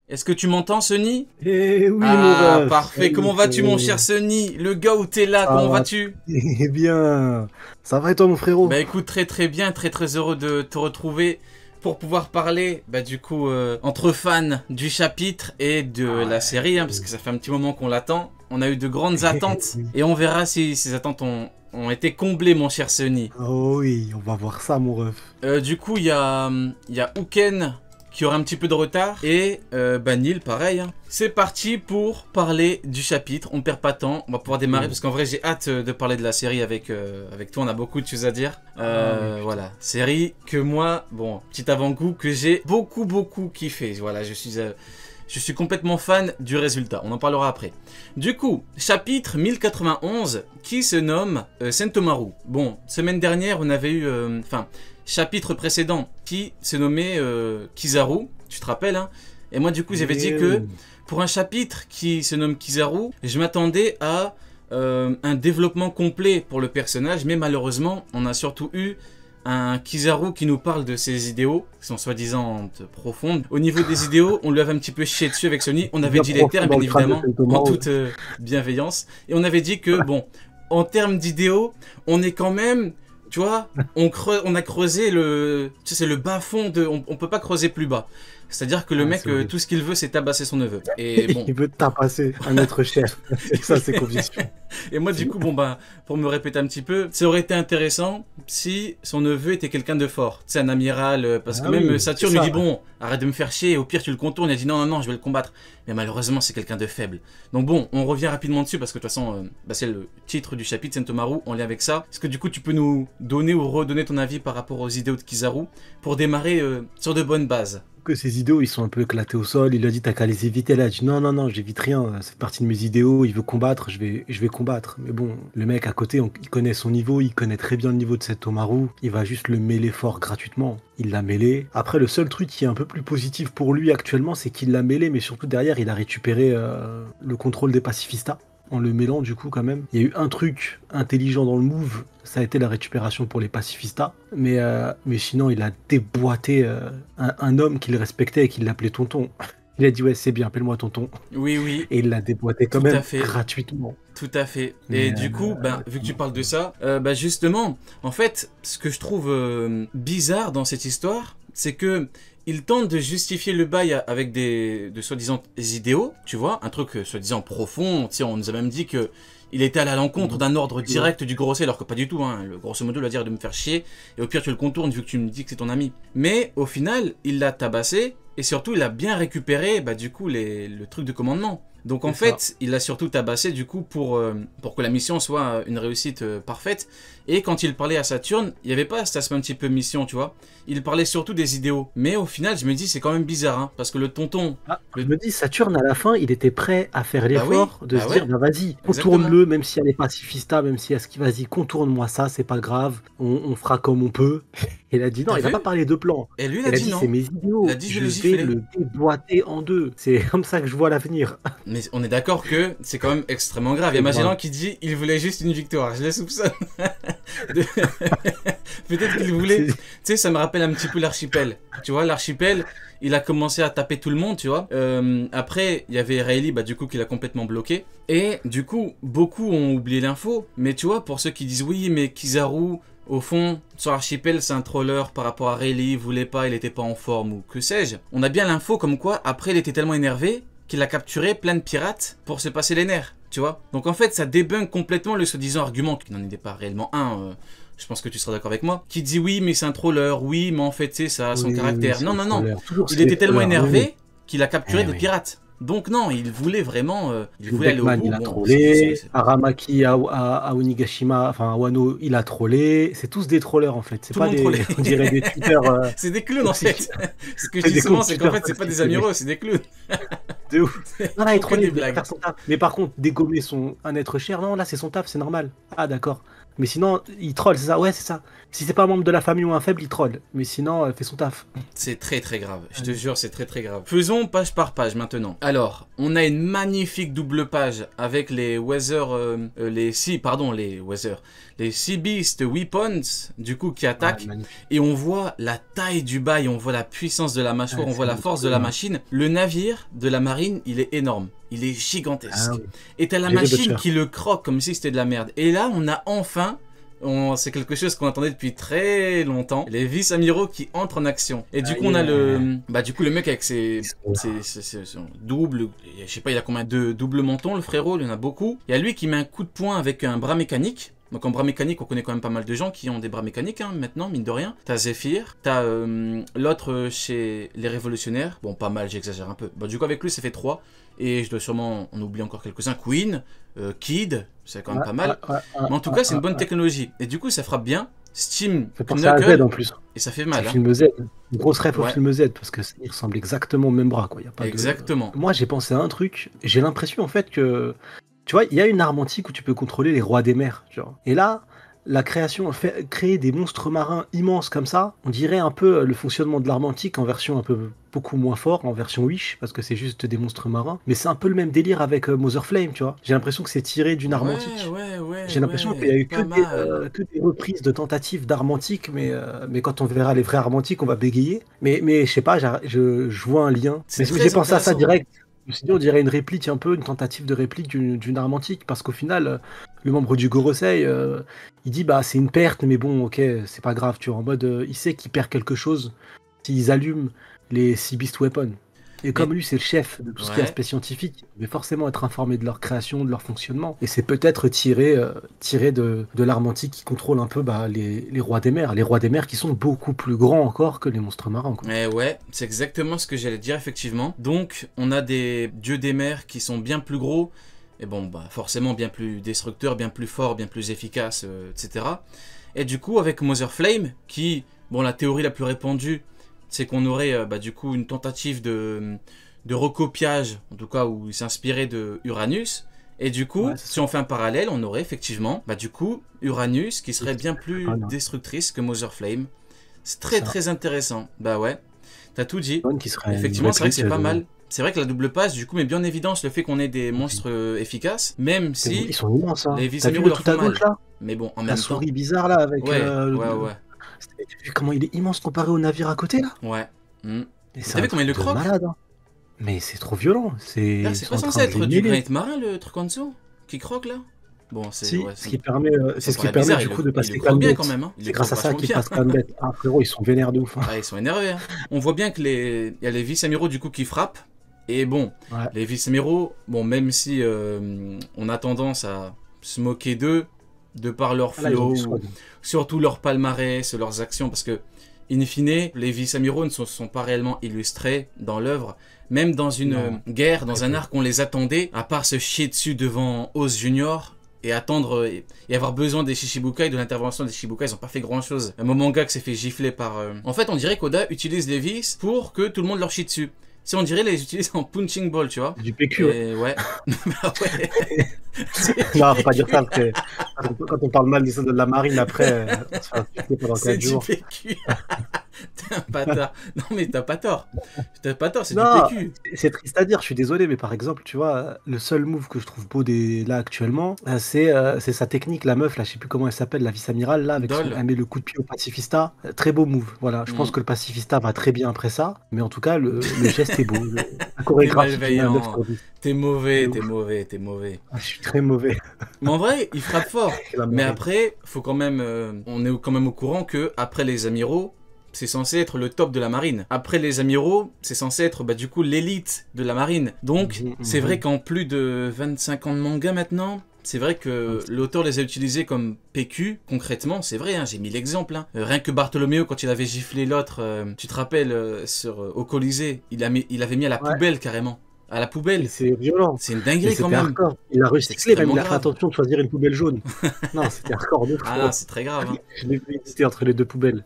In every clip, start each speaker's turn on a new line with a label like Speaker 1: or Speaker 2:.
Speaker 1: Est-ce que tu m'entends, Sonny?
Speaker 2: Eh oui, mon
Speaker 1: Ah,
Speaker 2: ref,
Speaker 1: parfait.
Speaker 2: salut
Speaker 1: Comment vas-tu, mon cher
Speaker 2: frérot.
Speaker 1: Sonny? Le gars où t'es là,
Speaker 2: Ça
Speaker 1: comment
Speaker 2: va
Speaker 1: vas-tu?
Speaker 2: très bien. Ça va et toi, mon frérot?
Speaker 1: Bah écoute, très très bien, très très heureux de te retrouver pour pouvoir parler, bah du coup, entre fans du chapitre et de la série, hein, parce que ça fait un petit moment qu'on l'attend. On a eu de grandes attentes
Speaker 2: Oui.
Speaker 1: et on verra si ces attentes ont été comblées, mon cher Sonny.
Speaker 2: Oh oui, on va voir ça, mon ref.
Speaker 1: Du coup, il y a Uken qui aura un petit peu de retard et Nil, pareil, hein. C'est parti pour parler du chapitre. On ne perd pas de temps. On va pouvoir démarrer parce qu'en vrai, j'ai hâte de parler de la série avec toi. On a beaucoup de choses à dire.
Speaker 2: Ah oui, putain.
Speaker 1: Voilà, série que moi, bon, petit avant-goût que j'ai beaucoup kiffé. Voilà, je suis complètement fan du résultat, on en parlera après. Du coup, chapitre 1091 qui se nomme Sentomaru. Bon, semaine dernière, on avait eu... chapitre précédent qui se nommait Kizaru, tu te rappelles, hein? Et moi, du coup, j'avais dit
Speaker 2: Eh
Speaker 1: que
Speaker 2: oui.
Speaker 1: pour un chapitre qui se nomme Kizaru, je m'attendais à un développement complet pour le personnage, mais malheureusement, on a surtout eu un Kizaru qui nous parle de ses idéaux, qui sont soi-disant profondes. Au niveau des idéaux, on lui avait un petit peu chié dessus avec Sony. On avait
Speaker 2: Bien
Speaker 1: dit les
Speaker 2: profond
Speaker 1: termes,
Speaker 2: dans
Speaker 1: bien
Speaker 2: le crâne de
Speaker 1: évidemment, en
Speaker 2: Sentomaru.
Speaker 1: toute bienveillance. Et on avait dit que, bon, en termes d'idéaux, on est quand même... Tu vois, on a creusé le... Tu sais, c'est le bas fond de... On peut pas creuser plus bas. C'est-à-dire que le
Speaker 2: Ah,
Speaker 1: mec,
Speaker 2: c'est horrible.
Speaker 1: tout ce qu'il veut, c'est tabasser son neveu. Et bon,
Speaker 2: Il veut tapasser un être cher. C'est ça, ses convictions.
Speaker 1: et moi, du coup, bon, bah, pour me répéter un petit peu, ça aurait été intéressant si son neveu était quelqu'un de fort. C'est un amiral, parce que
Speaker 2: Ah
Speaker 1: même
Speaker 2: oui, c'est
Speaker 1: Saturne lui dit,
Speaker 2: ça.
Speaker 1: bon, arrête de me faire chier, au pire, tu le contournes. Il a dit, non, non, non, je vais le combattre. Mais malheureusement, c'est quelqu'un de faible. Donc bon, on revient rapidement dessus, parce que de toute façon, c'est le titre du chapitre, Sentomaru, en lien avec ça. Est-ce que du coup, tu peux nous donner ou redonner ton avis par rapport aux idéaux de Kizaru, pour démarrer sur de bonnes bases?
Speaker 2: Que ses idéaux, ils sont un peu éclatés au sol. Il a dit, t'as qu'à les éviter. Elle a dit, non, non, non, j'évite rien. C'est partie de mes idéaux. Il veut combattre, je vais combattre. Mais bon, le mec à côté, il connaît son niveau. Il connaît très bien le niveau de cet Tomaru. Il va juste le mêler fort gratuitement. Il l'a mêlé. Après, le seul truc qui est un peu plus positif pour lui actuellement, c'est qu'il l'a mêlé, mais surtout derrière, il a récupéré le contrôle des pacifistas. En le mêlant, du coup, quand même. Il y a eu un truc intelligent dans le move, ça a été la récupération pour les pacifistas. Mais sinon, il a déboîté un homme qu'il respectait et qu'il l'appelait tonton. Il a dit, ouais, c'est bien, appelle-moi tonton.
Speaker 1: Oui, oui,
Speaker 2: Et il l'a déboîté quand
Speaker 1: tout à
Speaker 2: même
Speaker 1: fait.
Speaker 2: gratuitement.
Speaker 1: Tout à fait. Et
Speaker 2: Mais
Speaker 1: du coup, ben, vu que tu parles de ça, justement, en fait, ce que je trouve bizarre dans cette histoire, c'est que il tente de justifier le bail avec de soi-disant idéaux, tu vois, un truc soi-disant profond. Tu sais, on nous a même dit que il était allé à l'encontre d'un ordre direct du grossier, alors que pas du tout. Hein. Le grosso modo, il va dire de me faire chier, et au pire tu le contournes vu que tu me dis que c'est ton ami. Mais au final, il l'a tabassé. Et surtout, il a bien récupéré, du coup, le truc de commandement. Donc en
Speaker 2: c'est ça.
Speaker 1: fait, il a surtout tabassé du coup pour que la mission soit une réussite parfaite. Et quand il parlait à Saturne, il n'y avait pas cet aspect un petit peu mission, tu vois. Il parlait surtout des idéaux. Mais au final, je me dis, c'est quand même bizarre, hein, parce que le tonton...
Speaker 2: Ah, je
Speaker 1: Le...
Speaker 2: me dis, Saturne, à la fin, il était prêt à faire
Speaker 1: Bah oui,
Speaker 2: l'effort de
Speaker 1: bah
Speaker 2: se dire,
Speaker 1: ouais,
Speaker 2: bah vas-y,
Speaker 1: exactement.
Speaker 2: contourne-le, même si elle est pacifista, même si elle ce qui, vas-y, contourne-moi ça, c'est pas grave, on fera comme on peut. Il a dit non,
Speaker 1: T'as
Speaker 2: il n'a
Speaker 1: vu?
Speaker 2: pas parlé de plan.
Speaker 1: Et lui, il a
Speaker 2: Il a
Speaker 1: dit
Speaker 2: dit, c'est
Speaker 1: non.
Speaker 2: mes
Speaker 1: Il a
Speaker 2: idéaux,
Speaker 1: dit, je vais
Speaker 2: je
Speaker 1: le
Speaker 2: vais
Speaker 1: gifler.
Speaker 2: le déboîter en deux. C'est comme ça que je vois l'avenir.
Speaker 1: Mais on est d'accord que c'est quand même extrêmement grave. Il y a
Speaker 2: C'est grave.
Speaker 1: Magellan qui dit il voulait juste une victoire. Je les soupçonne. De- Peut-être qu'il voulait. Tu
Speaker 2: C'est-
Speaker 1: sais, ça me rappelle un petit peu l'archipel. Tu vois, l'archipel, il a commencé à taper tout le monde, tu vois. Après, il y avait Rayleigh, du coup, qui l'a complètement bloqué. Et du coup, beaucoup ont oublié l'info. Mais tu vois, pour ceux qui disent oui, mais Kizaru. Au fond, sur l'archipel, c'est un troller par rapport à Rayleigh, il voulait pas, il était pas en forme ou que sais-je. On a bien l'info comme quoi, après, il était tellement énervé qu'il a capturé plein de pirates pour se passer les nerfs, tu vois. Donc en fait, ça débunk complètement le soi-disant argument, qui n'en était pas réellement un, je pense que tu seras d'accord avec moi, qui dit oui, mais c'est un troller, oui, mais en fait, c'est ça a son
Speaker 2: Oui, oui,
Speaker 1: caractère.
Speaker 2: c'est
Speaker 1: Non,
Speaker 2: les
Speaker 1: non, non,
Speaker 2: trollers. Toujours
Speaker 1: il
Speaker 2: c'est les
Speaker 1: était tellement
Speaker 2: trollers, oui, oui.
Speaker 1: énervé qu'il a capturé
Speaker 2: Eh
Speaker 1: des
Speaker 2: oui.
Speaker 1: pirates. Donc non, il voulait vraiment, il voulait aller au
Speaker 2: Beckman,
Speaker 1: bout.
Speaker 2: il a
Speaker 1: Bon,
Speaker 2: trollé. Aramaki à Onigashima, enfin à Wano, il a trollé. C'est tous des trollers en fait. C'est
Speaker 1: tout le
Speaker 2: pas
Speaker 1: monde trollait.
Speaker 2: des, on dirait des tweeters
Speaker 1: C'est des clowns en fait.
Speaker 2: toxiques.
Speaker 1: Ce que je
Speaker 2: C'est
Speaker 1: dis
Speaker 2: des
Speaker 1: souvent,
Speaker 2: comptes
Speaker 1: c'est qu'en
Speaker 2: Twitter
Speaker 1: fait, c'est pas des
Speaker 2: toxiques, les
Speaker 1: amiraux,
Speaker 2: mecs.
Speaker 1: c'est des clowns.
Speaker 2: De ouf. Non, là,
Speaker 1: Ils
Speaker 2: il
Speaker 1: font que
Speaker 2: trollait,
Speaker 1: des
Speaker 2: il voulait pas
Speaker 1: blagues.
Speaker 2: faire son taf. Mais par contre, dégommer un être cher, non, là, c'est son taf, c'est normal. Ah, d'accord. Mais sinon, il troll, c'est ça? Ouais, c'est ça. Si c'est pas un membre de la famille ou un faible, il troll. Mais sinon, fait son taf.
Speaker 1: C'est très très grave, je te jure, c'est très très grave. Faisons page par page maintenant. Alors, on a une magnifique double page avec les Weather, les Sea Beast Weapons, du coup, qui attaquent. Et on voit la taille du bail, on voit la puissance de la mâchoire, on voit la force de la machine. Le navire de la marine, il est énorme. Il est gigantesque. Et t'as la machine qui le croque comme si c'était de la merde. Et là, on a enfin... c'est quelque chose qu'on attendait depuis très longtemps. Les vice-amiraux qui entrent en action. Et du coup, on a le... Bah, du coup, le mec avec son double... Je sais pas, il a combien de double menton, le frérot, il y en a beaucoup. Il y a lui qui met un coup de poing avec un bras mécanique. Donc en bras mécanique, on connaît quand même pas mal de gens qui ont des bras mécaniques, hein, maintenant, mine de rien. T'as Zephyr, t'as l'autre chez les révolutionnaires. Bon, pas mal, j'exagère un peu. Bah, du coup, avec lui, ça fait 3. Et je dois sûrement en oublier encore quelques-uns. Queen, Kid, c'est quand même pas mal. Mais en tout cas, c'est une bonne technologie. Et du coup, ça frappe bien. Steam,
Speaker 2: Knuckle, en plus.
Speaker 1: Et ça fait mal.
Speaker 2: Film Z. Une grosse ref au film Z, parce que il ressemble exactement au même bras, quoi. Y a pas
Speaker 1: exactement.
Speaker 2: Moi, j'ai pensé à un truc. J'ai l'impression, en fait, que... Tu vois, il y a une arme antique où tu peux contrôler les rois des mers, tu vois. Et là, la création, créer des monstres marins immenses comme ça, on dirait un peu le fonctionnement de l'arme antique en version un peu beaucoup moins fort, en version Wish, parce que c'est juste des monstres marins. Mais c'est un peu le même délire avec Mother Flame, tu vois. J'ai l'impression que c'est tiré d'une arme antique. J'ai l'impression qu'il y a eu que des reprises de tentatives d'armes antiques, mais quand on verra les vraies armes antiques, on va bégayer. Mais je sais pas, je vois un lien. Mais j'ai pensé à ça direct. Je me suis dit, on dirait une réplique un peu, une tentative de réplique d'une arme antique, parce qu'au final, le membre du Gorosei, il dit, bah c'est une perte, mais bon, ok, c'est pas grave, tu vois, en mode, il sait qu'il perd quelque chose s'ils allument les Sea Beast Weapons. Et comme lui, c'est le chef de tout ce qui est aspect scientifique, il va forcément être informé de leur création, de leur fonctionnement. Et c'est peut-être tiré de l'arme antique qui contrôle un peu les rois des mers. Les rois des mers qui sont beaucoup plus grands encore que les monstres marins, quoi.
Speaker 1: Mais ouais, c'est exactement ce que j'allais dire, effectivement. Donc, on a des dieux des mers qui sont bien plus gros, et bon, bah forcément bien plus destructeurs, bien plus forts, bien plus efficaces, etc. Et du coup, avec Mother Flame, qui, bon, la théorie la plus répandue, c'est qu'on aurait du coup une tentative de recopiage, en tout cas où il s'inspirait de Uranus. Et du coup, si on fait un parallèle, on aurait effectivement du coup Uranus qui serait bien plus destructrice que Mother Flame. C'est très intéressant. Bah ouais, t'as tout dit. Effectivement, c'est vrai que c'est pas mal. C'est vrai que la double passe, du coup, met bien en évidence le fait qu'on ait des monstres efficaces, même si
Speaker 2: ils sont immenses, hein.
Speaker 1: les vice-amiraux leur font mal.
Speaker 2: Là,
Speaker 1: mais bon, en
Speaker 2: la
Speaker 1: même temps...
Speaker 2: souris bizarre là, avec
Speaker 1: ouais.
Speaker 2: T'as vu comment il est immense comparé au navire à côté là?
Speaker 1: Ouais. T'as vu comment il le croque?
Speaker 2: Malade, hein. Mais c'est trop violent. C'est
Speaker 1: pas censé être du granit marin le truc en dessous qui croque là? Bon, c'est
Speaker 2: ce qui permet, du coup de passer
Speaker 1: comme bien quand même. Hein.
Speaker 2: C'est grâce à ça qu'il passe comme bête. Ah frérot, ils sont vénères de ouf. Hein.
Speaker 1: Ah, ils sont énervés. Hein. On voit bien que il y a les vice-amiraux du coup qui frappent. Et bon, les vice-amiraux, bon, même si on a tendance à se moquer d'eux, de par leur flow, surtout leur palmarès, leurs actions, parce que, in fine, les vice-amiraux ne sont pas réellement illustrés dans l'œuvre. Même dans une guerre, dans un arc, on les attendait, à part se chier dessus devant Oz Junior, et attendre, et avoir besoin des Shichibukai, de l'intervention des Shichibukai, ils n'ont pas fait grand-chose. Un Momoga qui s'est fait gifler par... En fait, on dirait qu'Oda utilise les vices pour que tout le monde leur chie dessus. Si on dirait les utiliser en punching ball, tu vois.
Speaker 2: Du PQ.
Speaker 1: Ouais.
Speaker 2: Non, faut pas dire ça, parce que quand on parle mal de la marine, après, on se fait insulter pendant 4 jours.
Speaker 1: C'est du PQ. T'es un bâtard. Non, mais t'as pas tort. C'est du PQ.
Speaker 2: C'est triste à dire, je suis désolé, mais par exemple, tu vois, le seul move que je trouve beau là actuellement, c'est sa technique, la meuf, là, je sais plus comment elle s'appelle, la vice-amirale, là, avec elle met le coup de pied au pacifista. Très beau move, voilà. Je pense que le pacifista va très bien après ça, mais en tout cas, le geste est beau. La chorégraphie,
Speaker 1: t'es mauvais.
Speaker 2: Je suis très mauvais.
Speaker 1: Mais en vrai, il frappe fort. Mais après, faut quand même, on est quand même au courant que après les amiraux, c'est censé être le top de la marine. Après les amiraux, c'est censé être du coup l'élite de la marine. Donc, c'est vrai qu'en plus de 25 ans de manga maintenant, c'est vrai que l'auteur les a utilisés comme PQ, concrètement, c'est vrai, hein, j'ai mis l'exemple. Hein. Rien que Bartholoméo, quand il avait giflé l'autre, tu te rappelles, au Colisée, il avait mis à la poubelle carrément. À la poubelle.
Speaker 2: C'est violent.
Speaker 1: C'est une dinguerie quand même.
Speaker 2: Hardcore. Il a recyclé, même il a fait attention de choisir une poubelle jaune. Non, c'était hardcore de fou.
Speaker 1: Ah non, c'est très grave. Hein.
Speaker 2: Je l'ai vu hésiter entre les deux poubelles.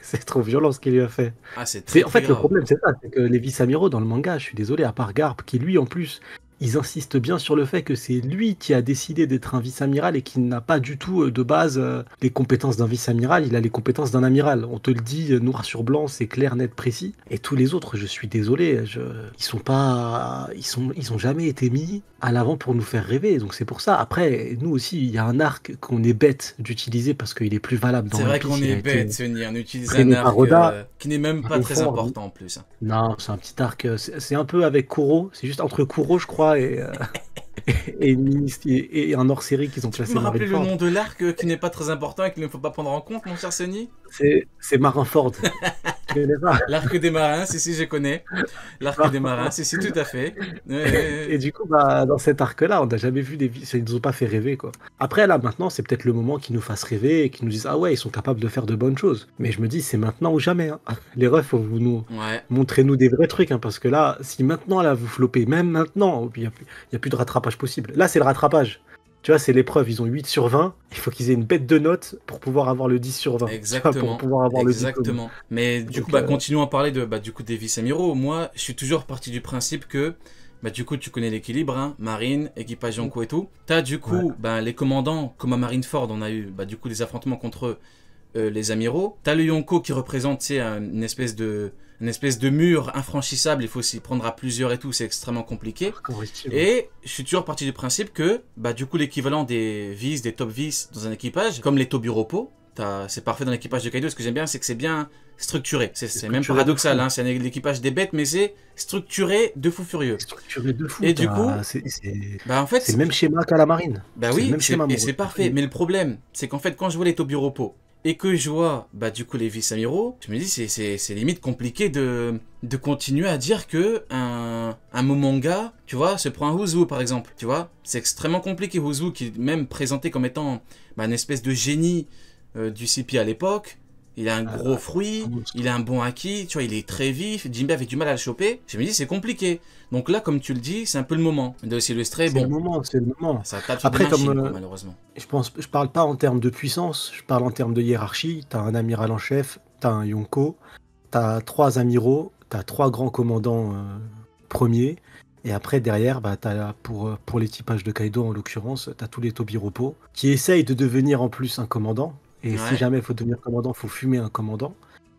Speaker 2: C'est trop violent ce qu'il lui a fait.
Speaker 1: Ah, c'est très
Speaker 2: En fait,
Speaker 1: grave.
Speaker 2: le problème, c'est ça, c'est que les vice-amiraux dans le manga, je suis désolé, à part Garp, qui lui, en plus, ils insistent bien sur le fait que c'est lui qui a décidé d'être un vice-amiral et qui n'a pas du tout de base les compétences d'un vice-amiral, il a les compétences d'un amiral. On te le dit noir sur blanc, c'est clair, net, précis. Et tous les autres, je suis désolé, ils sont pas, ils ont jamais été mis à l'avant pour nous faire rêver. Donc c'est pour ça. Après, nous aussi, il y a un arc qu'on est bête d'utiliser parce qu'il est plus valable dans
Speaker 1: C'est
Speaker 2: One
Speaker 1: vrai
Speaker 2: Piece.
Speaker 1: qu'on
Speaker 2: Il a
Speaker 1: est
Speaker 2: été
Speaker 1: bête, Sony, on utilise un
Speaker 2: traîné par
Speaker 1: arc
Speaker 2: Oda.
Speaker 1: qui n'est même pas très important en plus.
Speaker 2: Non, c'est un petit arc. C'est un peu avec Kuro. C'est juste entre Kuro, je crois, et un hors-série qu'ils ont
Speaker 1: Tu peux
Speaker 2: placé
Speaker 1: me rappeler le
Speaker 2: Marineford.
Speaker 1: nom de l'arc qui n'est pas très important et qu'il ne faut pas prendre en compte, mon cher Sony?
Speaker 2: C'est Marineford. Tu connais pas?
Speaker 1: L'arc des marins, si, je connais. L'arc des marins, si, tout à fait.
Speaker 2: Et du coup, bah, dans cet arc-là, on n'a jamais vu ils nous ont pas fait rêver, quoi. Après, là, maintenant, c'est peut-être le moment qu'ils nous fassent rêver et qu'ils nous disent, ah ouais, ils sont capables de faire de bonnes choses. Mais je me dis, c'est maintenant ou jamais, hein. Les refs, vous nous
Speaker 1: Ouais.
Speaker 2: montrez-nous des vrais trucs, hein, parce que là, si maintenant, là, vous flopez, même maintenant, il y a plus de rattrapage possible. Là, c'est le rattrapage. Tu vois, c'est l'épreuve, ils ont 8 sur 20, il faut qu'ils aient une bête de notes pour pouvoir avoir le 10 sur 20.
Speaker 1: Exactement.
Speaker 2: Tu vois, pour pouvoir avoir le diplôme.
Speaker 1: Exactement. Mais du coup, continuons à parler du coup, des vice-amiraux. Moi, je suis toujours parti du principe que, du coup, tu connais l'équilibre, hein, marine, équipage Yonko et tout. T'as du coup, les commandants, comme à Marineford, on a eu, du coup, des affrontements contre les amiraux. T'as le Yonko qui représente, tu sais, une espèce de mur infranchissable, il faut s'y prendre à plusieurs et tout, c'est extrêmement compliqué. Et je suis toujours parti du principe que, du coup, l'équivalent des vis, des top vis dans un équipage, comme les Tobiropo, c'est parfait dans l'équipage de Kaido. Ce que j'aime bien, c'est que c'est bien structuré. C'est même paradoxal, hein, c'est l'équipage des bêtes, mais c'est structuré de fou furieux.
Speaker 2: Structuré de fou.
Speaker 1: Et du coup, en fait,
Speaker 2: c'est le même schéma qu'à la marine.
Speaker 1: Oui, et c'est parfait. Mais le problème, c'est qu'en fait, quand je vois les Tobiropo, et que je vois, du coup, les vice-amiraux, je me dis, c'est limite compliqué de continuer à dire que un Momonga, tu vois, se prend un Huzu, par exemple, tu vois. C'est extrêmement compliqué. Huzu, qui est même présenté comme étant une espèce de génie du CP à l'époque. Il a un gros fruit, il a un bon acquis, tu vois, il est très vif. Jinbei avait du mal à le choper. Je me dis, c'est compliqué. Donc là, comme tu le dis, c'est un peu le moment de s'illustrer.
Speaker 2: C'est le moment.
Speaker 1: Ça tape sur des machines, malheureusement.
Speaker 2: Je parle pas en termes de puissance, je parle en termes de hiérarchie. T'as un amiral en chef, t'as un Yonko, t'as 3 amiraux, t'as 3 grands commandants premiers. Et après, derrière, t'as pour l'équipage de Kaido, en l'occurrence, t'as tous les Tobiropo qui essayent de devenir en plus un commandant. Et si jamais il faut devenir commandant, il faut fumer un commandant.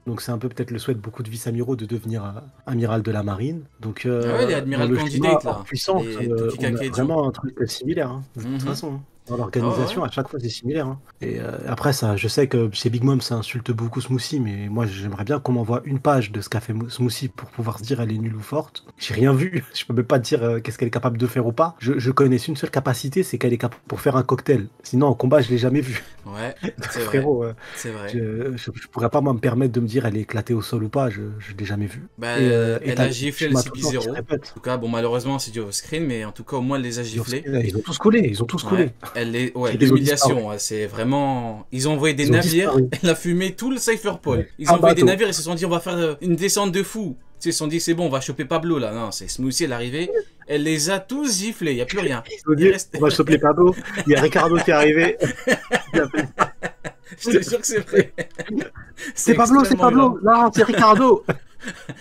Speaker 2: Donc c'est un peu peut-être le souhait de beaucoup de vice-amiraux de devenir amiral de la marine. Donc
Speaker 1: les admiral candidate là.
Speaker 2: Puissance, on a vraiment un truc similaire, hein, de toute façon. Dans l'organisation, à chaque fois, c'est similaire. Hein. Et après, ça, je sais que chez Big Mom, ça insulte beaucoup Smoothie, mais moi, j'aimerais bien qu'on m'envoie une page de ce qu'a fait Smoothie pour pouvoir se dire elle est nulle ou forte. J'ai rien vu. Je peux même pas dire qu'est-ce qu'elle est capable de faire ou pas. Je connais une seule capacité, c'est qu'elle est capable pour faire un cocktail. Sinon, en combat, je l'ai jamais vu.
Speaker 1: Ouais,
Speaker 2: c'est frérot,
Speaker 1: c'est vrai.
Speaker 2: Je pourrais pas moi me permettre de me dire elle est éclatée au sol ou pas. Je l'ai jamais vu.
Speaker 1: Elle a giflé le CP0. En tout cas, bon, malheureusement, c'est du off-screen, mais en tout cas, au moins, elle les a giflés.
Speaker 2: Ils ont tous collé.
Speaker 1: L'humiliation, c'est vraiment... Ils ont envoyé des navires, elle a fumé tout le Cypher Pole. Ils ont envoyé des navires, ils se sont dit, on va faire une descente de fou. Ils se sont dit, c'est bon, on va choper Pablo, là. Non, c'est Smoothie, elle est arrivée, elle les a tous giflés, il n'y a plus rien.
Speaker 2: On va choper Pablo, il y a Ricardo qui est arrivé.
Speaker 1: Je te jure que c'est vrai.
Speaker 2: C'est Pablo, non, c'est Ricardo.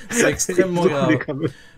Speaker 1: C'est extrêmement grave.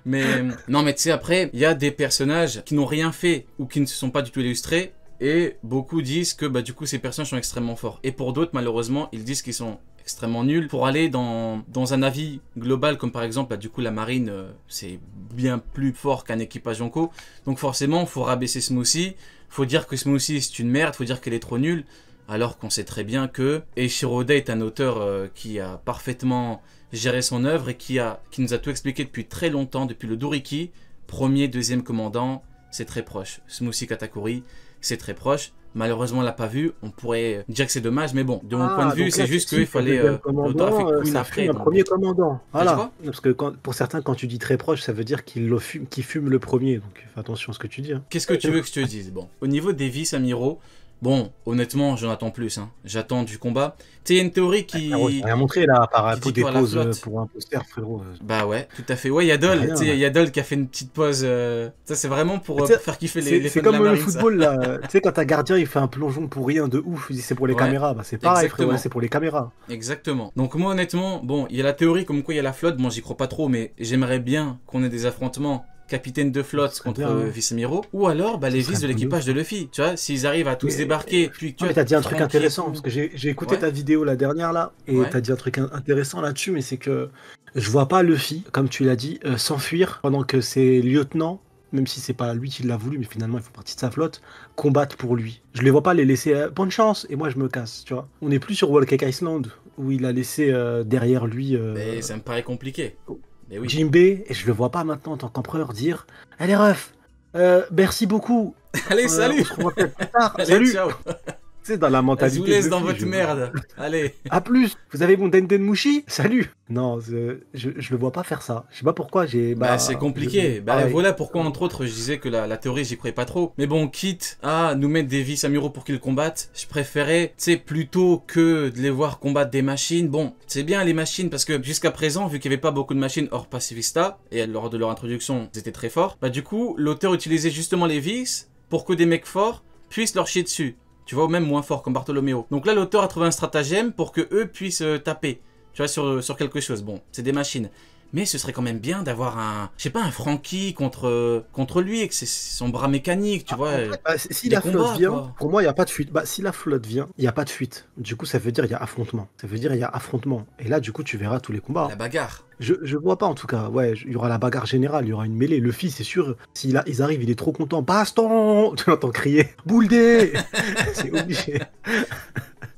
Speaker 1: Mais non, mais tu sais, après, il y a des personnages qui n'ont rien fait ou qui ne se sont pas du tout illustrés. Et beaucoup disent que du coup ces personnages sont extrêmement forts. Et pour d'autres, malheureusement, ils disent qu'ils sont extrêmement nuls. Pour aller dans un avis global, comme par exemple, du coup la marine, c'est bien plus fort qu'un équipage Yonko. Donc forcément, il faut rabaisser Smoothie. Faut dire que Smoothie c'est une merde, faut dire qu'elle est trop nulle. Alors qu'on sait très bien que Eiichiro Oda est un auteur qui a parfaitement géré son œuvre et qui nous a tout expliqué depuis très longtemps, depuis le Doriki. Premier, deuxième commandant, c'est très proche. Smoothie Katakuri, c'est très proche. Malheureusement, on l'a pas vu. On pourrait dire que c'est dommage, mais bon, de mon point de vue, c'est juste qu'il fallait.
Speaker 2: L'auteur a fait Queen après. Un premier commandant. Voilà. Parce que pour certains, quand tu dis très proche, ça veut dire qu'il fume le premier. Donc fais attention à ce que tu dis. Hein.
Speaker 1: Qu'est-ce que tu veux que je te dise? Bon, au niveau des vice-amiraux, bon, honnêtement, j'en attends plus. Hein. J'attends du combat. Tu sais, il y a une théorie qui.
Speaker 2: J'ai rien montré là, par rapport des poses pour un poster, frérot.
Speaker 1: Bah ouais, tout à fait. Ouais, il y a Dol. Tu sais, il y a Dol qui a fait une petite pause. Ça, c'est vraiment pour faire kiffer les fans de la marine.
Speaker 2: C'est comme le football là. Tu sais, quand un gardien il fait un plongeon pour rien de ouf, il dit c'est pour les caméras. Bah, c'est pareil, frérot, c'est pour les caméras.
Speaker 1: Exactement. Donc, moi, honnêtement, bon, il y a la théorie comme quoi il y a la flotte. Bon, j'y crois pas trop, mais j'aimerais bien qu'on ait des affrontements capitaine de flotte
Speaker 2: serait
Speaker 1: contre
Speaker 2: bien, hein.
Speaker 1: vice-amiraux, ou alors bah, les
Speaker 2: Ce serait
Speaker 1: vices de
Speaker 2: un bon
Speaker 1: l'équipage de Luffy. Tu vois, s'ils arrivent à tous
Speaker 2: Mais,
Speaker 1: débarquer, puis tu
Speaker 2: non, mais
Speaker 1: vois,
Speaker 2: t'as dit un truc
Speaker 1: Franky et
Speaker 2: intéressant,
Speaker 1: tout.
Speaker 2: parce que j'ai écouté
Speaker 1: Ouais,
Speaker 2: ta vidéo la dernière là, et
Speaker 1: ouais.
Speaker 2: t'as dit un truc intéressant là-dessus, mais c'est que je vois pas Luffy, comme tu l'as dit, s'enfuir pendant que ses lieutenants, même si c'est pas lui qui l'a voulu, mais finalement ils font partie de sa flotte, combattent pour lui. Je les vois pas les laisser bonne chance, et moi je me casse, tu vois. On n'est plus sur Whole Cake Island, où il a laissé derrière lui
Speaker 1: Mais ça me paraît compliqué. Mais oui.
Speaker 2: Jinbei, et je le vois pas maintenant en tant qu'empereur dire allez ref, merci beaucoup,
Speaker 1: Allez,
Speaker 2: on
Speaker 1: salut!
Speaker 2: se revoit peut-être plus tard,
Speaker 1: Allez,
Speaker 2: salut.
Speaker 1: ciao!
Speaker 2: Tu sais, dans la
Speaker 1: Je vous
Speaker 2: mentalité
Speaker 1: laisse
Speaker 2: de
Speaker 1: dans
Speaker 2: Luffy,
Speaker 1: votre merde. Allez.
Speaker 2: à plus, vous avez mon Denden Mushi? Salut! Non, je le vois pas faire ça. Je sais pas pourquoi,
Speaker 1: Bah c'est compliqué. Bah
Speaker 2: pareil.
Speaker 1: voilà pourquoi entre autres je disais que la théorie j'y croyais pas trop. Mais bon, quitte à nous mettre des vice-amiraux pour qu'ils combattent, je préférais, tu sais, plutôt que de les voir combattre des machines. Bon, c'est bien les machines parce que jusqu'à présent, vu qu'il y avait pas beaucoup de machines hors Pacifista, et lors de leur introduction, ils étaient très forts, bah du coup, l'auteur utilisait justement les vices pour que des mecs forts puissent leur chier dessus. Tu vois, ou même moins forts comme Bartholoméo. Donc là, l'auteur a trouvé un stratagème pour que eux puissent taper. Tu vois, sur quelque chose. Bon, c'est des machines. Mais ce serait quand même bien d'avoir un, je sais pas, un Franky contre lui, et que c'est son bras mécanique, tu vois.
Speaker 2: Si
Speaker 1: des
Speaker 2: la flotte
Speaker 1: combats,
Speaker 2: vient,
Speaker 1: quoi.
Speaker 2: pour moi, il n'y a pas de fuite. Bah, si la flotte vient, il n'y a pas de fuite. Du coup, ça veut dire il y a affrontement. Ça veut dire il y a affrontement. Et là, du coup, tu verras tous les combats.
Speaker 1: La bagarre.
Speaker 2: Je vois pas en tout cas. Ouais, il y aura la bagarre générale, il y aura une mêlée. Luffy, c'est sûr, ils arrivent, il est trop content. Baston! Tu l'entends crier. Boule dé! C'est obligé.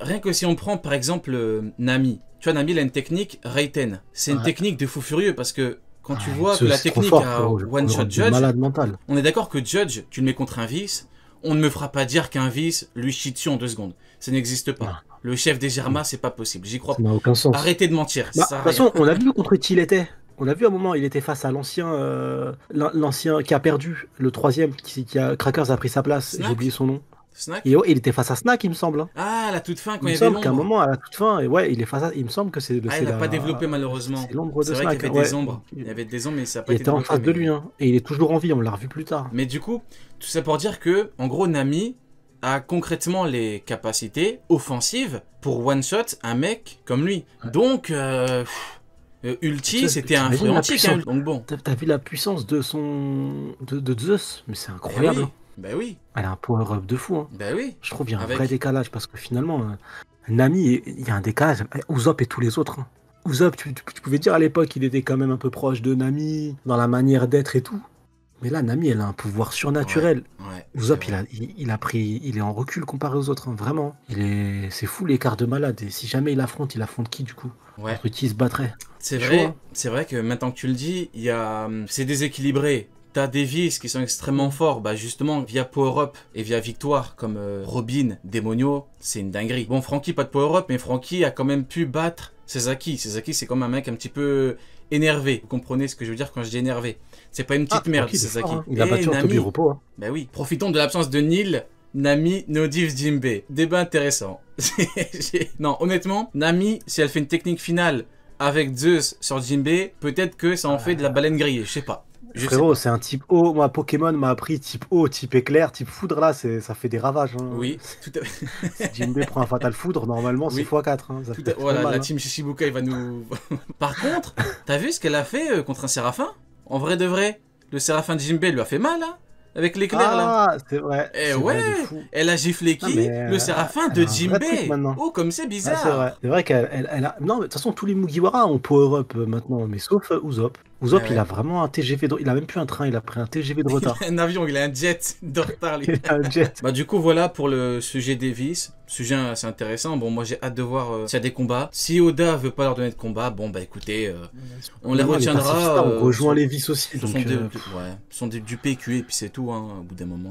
Speaker 1: Rien que si on prend par exemple Nami. Tu vois, Nami, il a une technique Reiten. C'est une
Speaker 2: Ouais.
Speaker 1: technique de fou furieux parce que quand tu
Speaker 2: Ouais,
Speaker 1: vois que la
Speaker 2: c'est trop
Speaker 1: technique
Speaker 2: fort,
Speaker 1: a
Speaker 2: frérot.
Speaker 1: one shot
Speaker 2: Le
Speaker 1: Judge,
Speaker 2: malade mental.
Speaker 1: on est d'accord que Judge, tu le mets contre un vice, on ne me fera pas dire qu'un vice lui chie dessus en 2 secondes. Ça n'existe pas.
Speaker 2: Non,
Speaker 1: Le chef des Germains, c'est pas possible. J'y crois
Speaker 2: ça
Speaker 1: pas.
Speaker 2: n'a aucun sens.
Speaker 1: Arrêtez de mentir.
Speaker 2: Bah,
Speaker 1: Ça
Speaker 2: de
Speaker 1: sert à
Speaker 2: toute
Speaker 1: rien.
Speaker 2: façon, on a vu contre qui il était. On a vu à un moment, il était face à l'ancien qui a perdu, le troisième, Crackers a pris sa place, j'ai
Speaker 1: Snack
Speaker 2: oublié son nom.
Speaker 1: Snack.
Speaker 2: Et ouais, il était face à Snack, il me semble, hein.
Speaker 1: Ah, la toute fin quand
Speaker 2: Il
Speaker 1: il
Speaker 2: me
Speaker 1: y avait
Speaker 2: semble qu'à un
Speaker 1: l'ombre.
Speaker 2: moment, à la toute fin, et ouais, il est face à. Il me semble que
Speaker 1: Ah, il n'a pas développé malheureusement.
Speaker 2: c'est l'ombre
Speaker 1: C'est
Speaker 2: de
Speaker 1: vrai qu'il y
Speaker 2: Snack.
Speaker 1: avait
Speaker 2: Ouais.
Speaker 1: des ombres. Il y avait des ombres, mais ça n'a pas
Speaker 2: Il
Speaker 1: été
Speaker 2: était en
Speaker 1: développé.
Speaker 2: face de lui, hein. Et il est toujours en vie, on l'a revu plus tard.
Speaker 1: Mais du coup, tout ça pour dire que, en gros, Nami a concrètement les capacités offensives pour one-shot un mec comme lui.
Speaker 2: Ouais.
Speaker 1: Donc, Ulti, c'était un
Speaker 2: t'imagines
Speaker 1: fruit
Speaker 2: la
Speaker 1: antique. Hein.
Speaker 2: puissance.
Speaker 1: Donc bon.
Speaker 2: T'as vu la puissance de de Zeus? Mais c'est incroyable.
Speaker 1: Ben oui.
Speaker 2: Elle a un power-up de fou, hein.
Speaker 1: Ben oui.
Speaker 2: Je trouve qu'il y a un
Speaker 1: Avec-
Speaker 2: vrai décalage parce que finalement, Nami, il y a un décalage. Usopp et tous les autres, hein. Usopp, tu pouvais dire à l'époque, il était quand même un peu proche de Nami dans la manière d'être et tout. Mais là, Nami, elle a un pouvoir surnaturel.
Speaker 1: Ouais.
Speaker 2: Usopp,
Speaker 1: c'est vrai.
Speaker 2: il est en recul comparé aux autres, hein, vraiment. C'est fou l'écart de malade. Et si jamais il affronte qui du coup?
Speaker 1: Ouais.
Speaker 2: Contre qui il se battrait?
Speaker 1: C'est
Speaker 2: chaud,
Speaker 1: vrai.
Speaker 2: hein.
Speaker 1: C'est vrai que maintenant que tu le dis, il y a, c'est déséquilibré. T'as des vices qui sont extrêmement forts, bah justement via power-up et via victoire, comme Robin, Demonio, c'est une dinguerie. Bon, Franky, pas de power-up, mais Franky a quand même pu battre Sasaki. Sasaki, c'est comme un mec un petit peu énervé. Vous comprenez ce que je veux dire quand je dis énervé? C'est pas une petite merde,
Speaker 2: Tranquille, il est
Speaker 1: Sasaki.
Speaker 2: fort, hein. Il a
Speaker 1: Et
Speaker 2: battu un
Speaker 1: Nami,
Speaker 2: Tobi Repos, hein.
Speaker 1: bah oui, profitons de l'absence de Nil. Nami, Nodive, Jinbei. Débat intéressant. Non, honnêtement, Nami, si elle fait une technique finale avec Zeus sur Jinbei, peut-être que ça en fait de la baleine grillée, je sais pas. Je sais
Speaker 2: Frérot,
Speaker 1: pas.
Speaker 2: c'est un type O. Moi, Pokémon m'a appris type O, type éclair, type foudre. Là, ça fait des ravages, hein.
Speaker 1: Oui, tout à fait.
Speaker 2: Si Jinbei prend un fatal foudre, normalement,
Speaker 1: Oui.
Speaker 2: c'est x4, hein. Ça
Speaker 1: Tout
Speaker 2: fait
Speaker 1: à-
Speaker 2: très
Speaker 1: Voilà,
Speaker 2: mal,
Speaker 1: la
Speaker 2: hein.
Speaker 1: team Shishibuka, il va nous... Par contre, t'as vu ce qu'elle a fait contre un Séraphin? En vrai de vrai, le Séraphin de Jinbei lui a fait mal, hein, avec l'éclair, là.
Speaker 2: Ah, c'est vrai.
Speaker 1: Eh
Speaker 2: c'est
Speaker 1: ouais,
Speaker 2: vrai, de fou.
Speaker 1: elle a giflé qui?
Speaker 2: Ah, mais,
Speaker 1: Le Séraphin
Speaker 2: elle
Speaker 1: de
Speaker 2: a un vrai truc
Speaker 1: Jinbei.
Speaker 2: maintenant.
Speaker 1: Oh, comme c'est
Speaker 2: Ah,
Speaker 1: bizarre.
Speaker 2: c'est vrai. C'est vrai elle a. Non, mais de toute façon, tous les Mugiwara ont power-up maintenant, mais sauf Usopp. Usopp,
Speaker 1: Ah
Speaker 2: il
Speaker 1: ouais.
Speaker 2: a vraiment un TGV il a même plus un train, il a pris un TGV de retard.
Speaker 1: Un avion, il a un jet de retard, lui.
Speaker 2: Il a un jet.
Speaker 1: Bah du coup voilà pour le sujet des vices, sujet assez intéressant. Bon moi j'ai hâte de voir s'il y a des combats. Si Oda veut pas leur donner de combat, bon bah écoutez, on les
Speaker 2: Non,
Speaker 1: retiendra.
Speaker 2: pacifistes, on rejoint
Speaker 1: sur-
Speaker 2: les vices aussi.
Speaker 1: ce
Speaker 2: Donc,
Speaker 1: sont, ouais, ce sont du PQ et puis c'est tout hein, au bout d'un moment.